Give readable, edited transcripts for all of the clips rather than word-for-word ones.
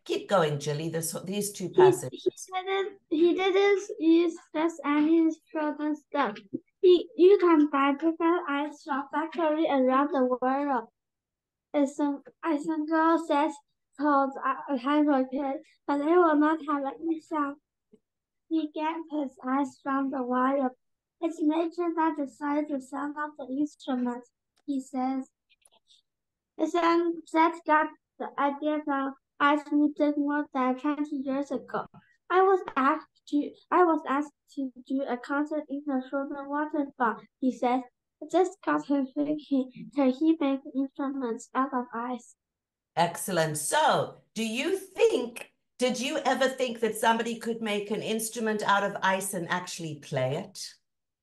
Keep going, Jilly. These two He passages. didn't use just any frozen stuff. You can buy different ice from factory around the world. Isengirl says told a hyper kid, but it will not have any sound. He gets his ice from the wild. It's nature that decides the sound of the instrument, he says. That got the idea from ice music more than 20 years ago. I was asked to do a concert in the frozen water farm, he says. This got him thinking that he makes instruments out of ice. Excellent. So, did you ever think that somebody could make an instrument out of ice and actually play it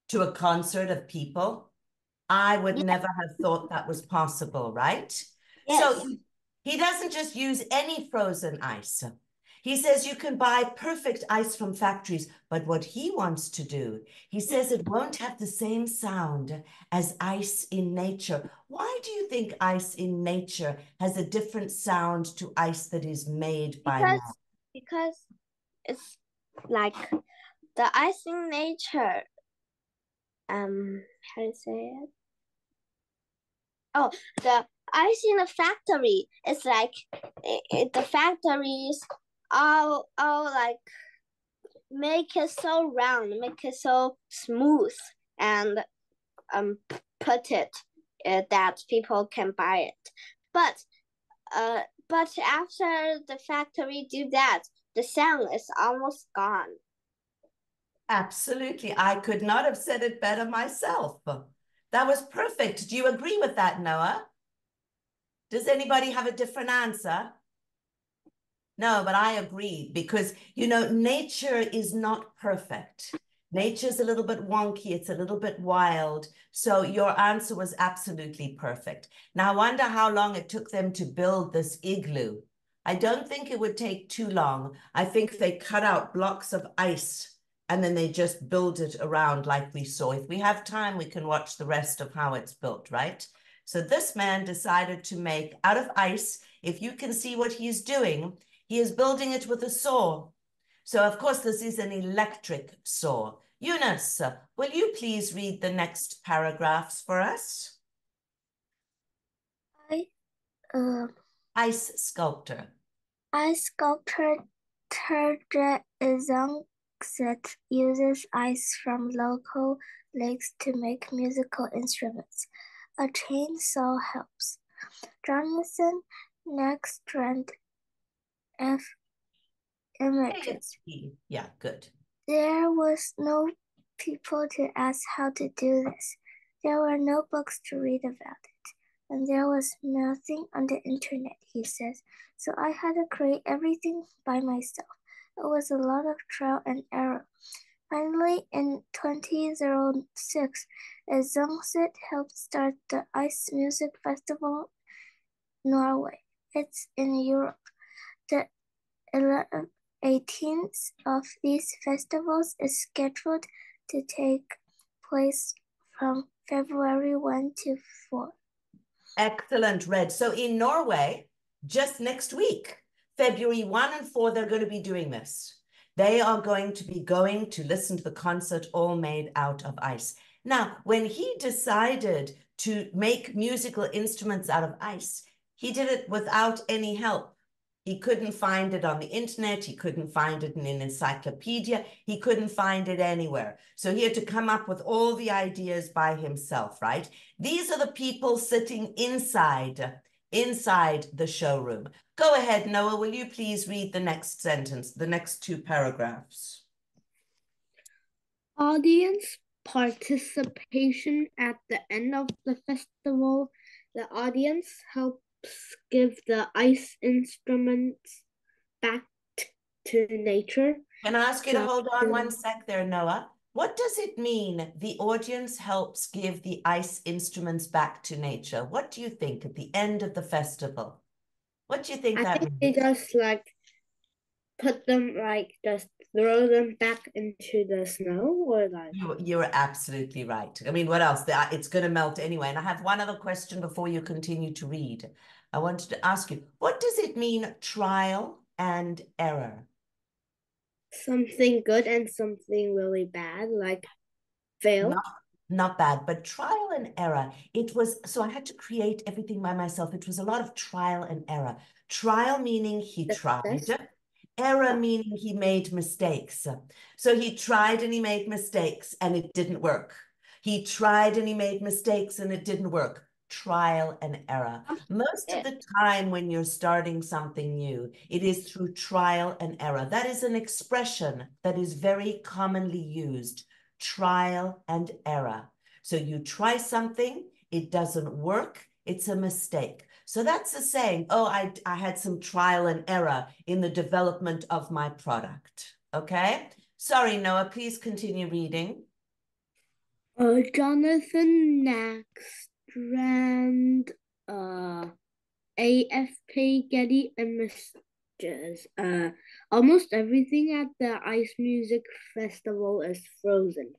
to a concert of people? I would Yes. never have thought that was possible, right? Yes. So he doesn't just use any frozen ice. He says you can buy perfect ice from factories, but what he wants to do, he says it won't have the same sound as ice in nature. Why do you think ice in nature has a different sound to ice that is made by man? Because it's like the ice in nature. How to say it? Oh, the ice in the factory. It's like the factories all like make it so round, make it so smooth, and put it that people can buy it. But after the factory do that, the sound is almost gone. Absolutely. I could not have said it better myself. That was perfect. Do you agree with that, Noah? Does anybody have a different answer? No, but I agree because, nature is not perfect. Nature's a little bit wonky. It's a little bit wild. So your answer was absolutely perfect. Now, I wonder how long it took them to build this igloo. I don't think it would take too long. I think they cut out blocks of ice and then they just build it around like we saw. If we have time, we can watch the rest of how it's built, right? So this man decided to make out of ice. If you can see what he's doing, he is building it with a saw. So, of course, this is an electric saw. Eunice, will you please read the next paragraphs for us? Ice sculptor. Ice sculptor Terje Zongset uses ice from local lakes to make musical instruments. A chainsaw helps. Jonathan Nextrand F. Images. Yeah, good. There was no people to ask how to do this. There were no books to read about it. And there was nothing on the internet, he says. So I had to create everything by myself. It was a lot of trial and error. Finally, in 2006, Zongset helped start the Ice Music Festival in Norway. It's in Europe. The 18th of these festivals is scheduled to take place from February 1 to 4. Excellent, Red. So in Norway, just next week, February 1 and 4, they're going to be doing this. They are going to be going to listen to the concert all made out of ice. Now, when he decided to make musical instruments out of ice, he did it without any help. He couldn't find it on the internet. He couldn't find it in an encyclopedia. He couldn't find it anywhere. So he had to come up with all the ideas by himself, right? These are the people sitting inside the showroom. Go ahead, Noah. Will you please read the next sentence, the next two paragraphs? Audience participation at the end of the festival. The audience helps give the ice instruments back to nature. Can I ask you to hold on one sec there, Noah? What does it mean the audience helps give the ice instruments back to nature? What do you think at the end of the festival? What do you think that means? They just put them just throw them back into the snow or You're absolutely right. I mean, what else? It's going to melt anyway. And I have one other question before you continue to read. I wanted to ask you, what does it mean trial and error? Something good and something really bad, like fail. Not bad, but trial and error. It was, so I had to create everything by myself. It was a lot of trial and error. Trial meaning he tried. Error meaning he made mistakes. So he tried and he made mistakes and it didn't work. He tried and he made mistakes and it didn't work. Trial and error. Most of the time when you're starting something new, it is through trial and error. That is an expression that is very commonly used. Trial and error. So you try something, it doesn't work, it's a mistake. So that's the saying, oh, I had some trial and error in the development of my product. Okay? Sorry, Noah, please continue reading. Jonathan next ran AFP, Getty, and messages. Almost everything at the Ice Music Festival is frozen.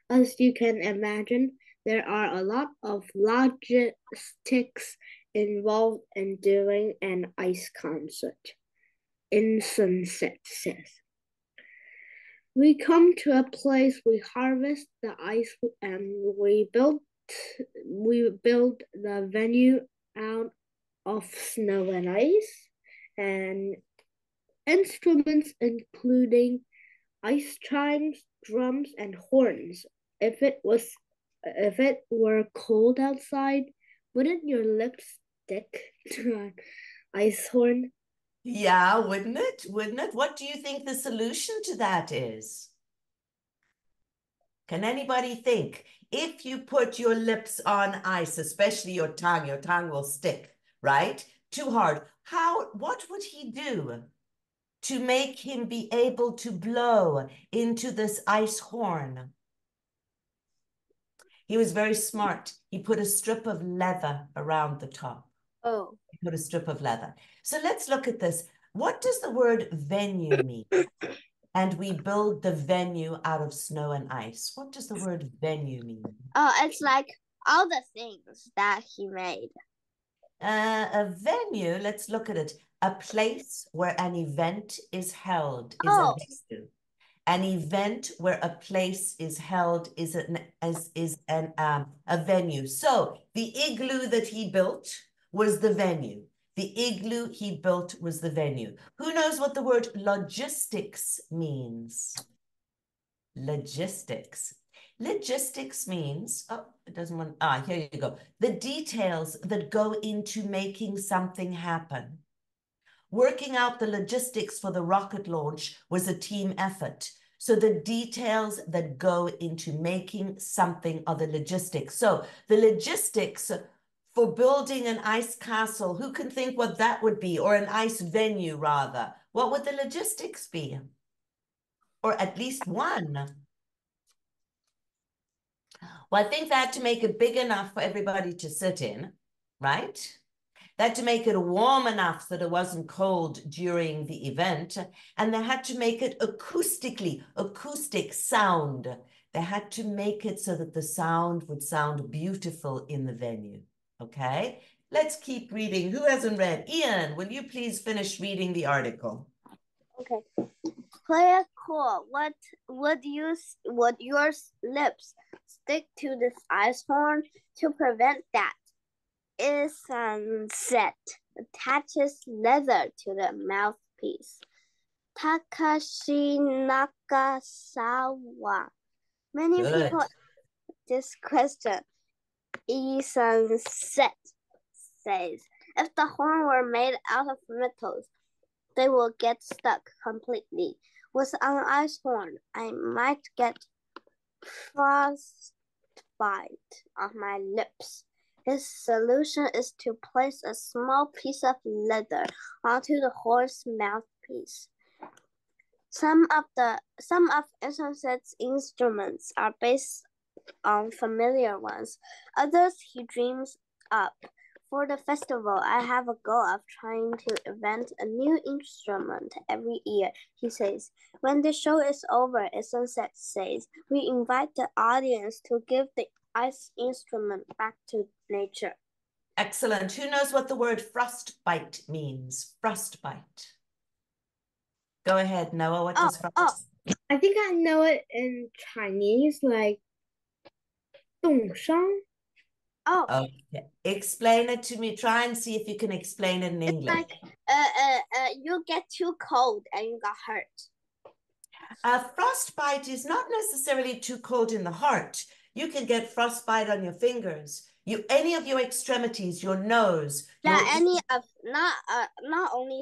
As you can imagine, there are a lot of logistics involved in doing an ice concert. In Sunset says. We come to a place, we harvest the ice, and we build the venue out of snow and ice, and instruments including ice chimes, drums, and horns. If it were cold outside, wouldn't your lips stick to an ice horn? Yeah, wouldn't it? Wouldn't it? What do you think the solution to that is? Can anybody think? If you put your lips on ice, especially your tongue will stick, right? Too hard. What would he do to make him be able to blow into this ice horn? He was very smart. He put a strip of leather around the top. Oh. He put a strip of leather. So let's look at this. What does the word venue mean? And we build the venue out of snow and ice. What does the word venue mean? Oh, it's like all the things that he made. A venue, let's look at it. A place where an event is held is Oh. a venue. An event where a place is held is a venue. So the igloo that he built was the venue. The igloo he built was the venue. Who knows what the word logistics means? Logistics. Logistics means, oh, it doesn't want, here you go. The details that go into making something happen. Working out the logistics for the rocket launch was a team effort. So the details that go into making something are the logistics. So the logistics for building an ice castle, who can think what that would be? Or an ice venue, rather. What would the logistics be? Or at least one. Well, I think they had to make it big enough for everybody to sit in, right? They had to make it warm enough so that it wasn't cold during the event. And they had to make it acoustic sound. They had to make it so that the sound would sound beautiful in the venue. Okay, let's keep reading. Who hasn't read? Ian, will you please finish reading the article? Okay. Play it cool. What would your lips stick to this ice horn to prevent that? Sunset attaches leather to the mouthpiece. Takashi Nakasawa. Many Good. people ask this question. Sunset says, if the horn were made out of metals, they will get stuck completely. With an ice horn, I might get frostbite on my lips. His solution is to place a small piece of leather onto the horn's mouthpiece. Some of Sunset's instruments are based on familiar ones. Others he dreams up. For the festival, I have a goal of trying to invent a new instrument every year, he says. When the show is over, Sunset says, we invite the audience to give the ice instrument back to nature. Excellent. Who knows what the word frostbite means? Frostbite. Go ahead, Noah. What does frost? I think I know it in Chinese, like 冻伤. Okay. Explain it to me. Try and see if you can explain it in English. Like you get too cold and you got hurt. Frostbite is not necessarily too cold in the heart. You can get frostbite on your fingers. Any of your extremities, your nose. Yeah, any of not only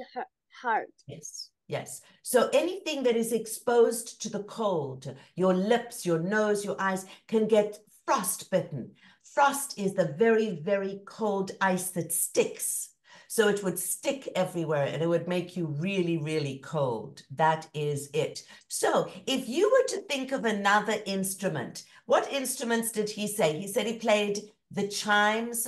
heart. Yes, yes. So anything that is exposed to the cold, your lips, your nose, your eyes can get frostbitten. Frost is the very, very cold ice that sticks. So it would stick everywhere and it would make you really, really cold. That is it. So if you were to think of another instrument, what instruments did he say? He said he played the chimes,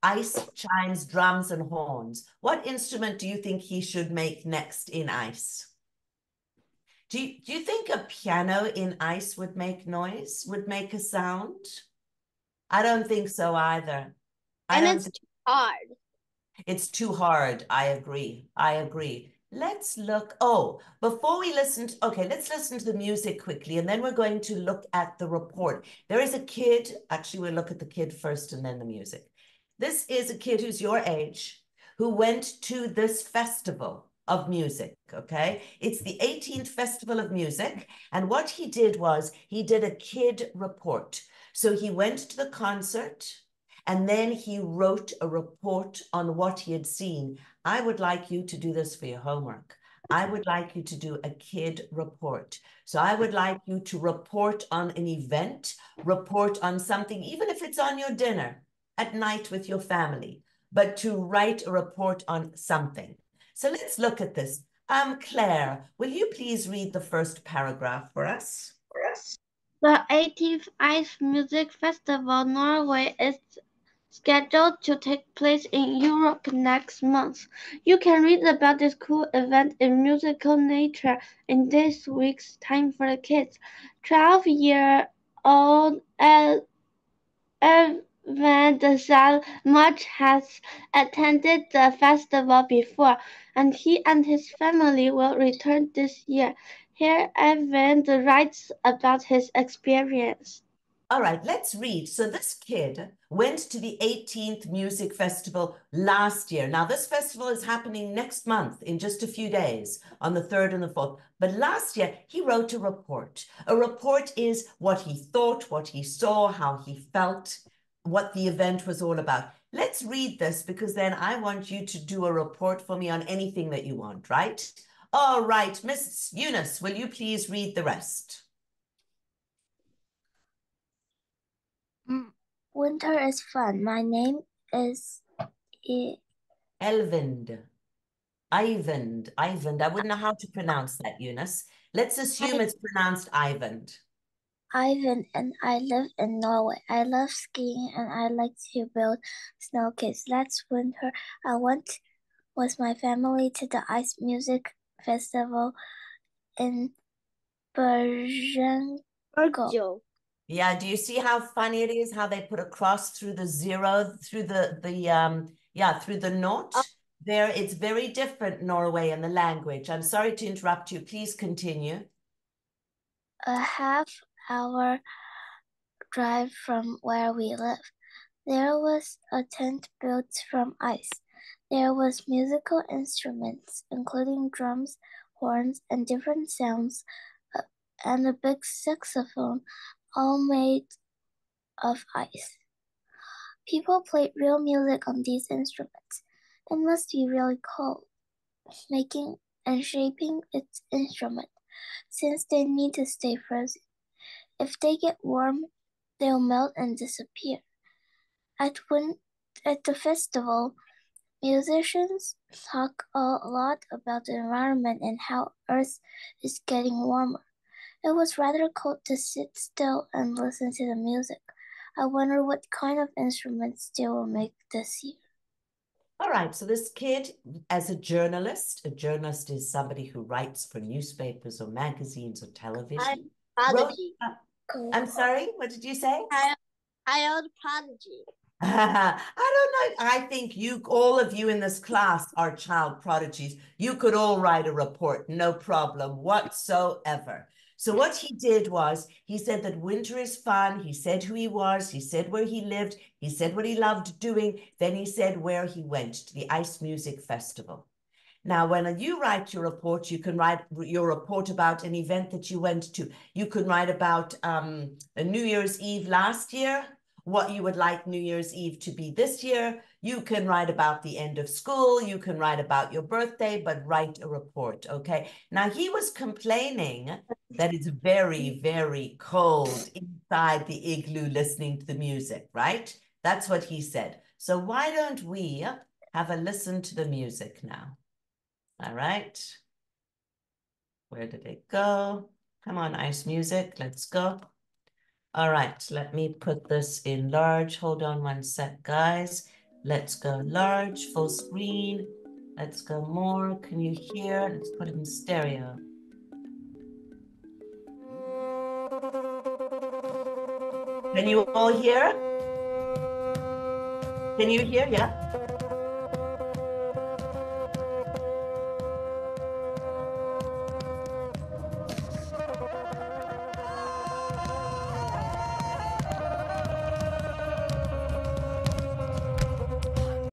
ice, chimes, drums, and horns. What instrument do you think he should make next in ice? Do you think a piano in ice would make noise, would make a sound? I don't think so either. And it's too hard. It's too hard. I agree. I agree. Let's look. Oh, before we listen to, okay, let's listen to the music quickly, and then we're going to look at the report. There is a kid, actually, we'll look at the kid first and then the music. This is a kid who's your age who went to this festival of music, okay? It's the 18th Festival of Music, and what he did was he did a kid report. So he went to the concert, and then he wrote a report on what he had seen. I would like you to do this for your homework. I would like you to do a kid report. So I would like you to report on an event, report on something, even if it's on your dinner at night with your family, but to write a report on something. So let's look at this. Claire, will you please read the first paragraph for us? The 18th Ice Music Festival Norway is scheduled to take place in Europe next month. You can read about this cool event in Musical Nature in this week's Time for the Kids. 12-year-old Evan Salmuch has attended the festival before, and he and his family will return this year. Here, Evan writes about his experience. All right, let's read. So this kid went to the 18th Music Festival last year. Now, this festival is happening next month in just a few days on the 3rd and the 4th. But last year, he wrote a report. A report is what he thought, what he saw, how he felt, what the event was all about. Let's read this because then I want you to do a report for me on anything that you want, right? All right, Miss Eunice, will you please read the rest? Winter is fun. My name is Elvind. Ivand. I wouldn't know how to pronounce that, Eunice. Let's assume it's pronounced Ivand. Ivan, and I live in Norway. I love skiing and I like to build snow kits. Last winter, I went with my family to the Ice Music Festival in Bergen. Yeah, do you see how funny it is how they put a cross through the zero, through through the note? There, it's very different, Norway, and the language. I'm sorry to interrupt you. Please continue. A half-hour drive from where we live. There was a tent built from ice. There was musical instruments, including drums, horns, and different sounds, and a big saxophone, all made of ice. People played real music on these instruments. It must be really cold, making and shaping its instrument, since they need to stay frozen. If they get warm, they'll melt and disappear. At the festival, musicians talk a lot about the environment and how Earth is getting warmer. It was rather cold to sit still and listen to the music. I wonder what kind of instruments they will make this year. All right, so this kid, as a journalist is somebody who writes for newspapers or magazines or television. I'm sorry, what did you say? Child prodigy. I don't know. I think all of you in this class are child prodigies. You could all write a report, no problem whatsoever. So what he did was he said that winter is fun. He said who he was. He said where he lived. He said what he loved doing. Then he said where he went to the Ice Music Festival. Now, when you write your report, you can write your report about an event that you went to. You can write about a New Year's Eve last year, what you would like New Year's Eve to be this year. You can write about the end of school. You can write about your birthday, but write a report, okay? Now, he was complaining that it's very, very cold inside the igloo listening to the music, right? That's what he said. So why don't we have a listen to the music now? All right. Where did it go? Come on, Ice Music, let's go. All right, let me put this in large. Hold on one sec, guys. Let's go large, full screen. Let's go more. Can you hear? Let's put it in stereo. Can you all hear? Can you hear? Yeah.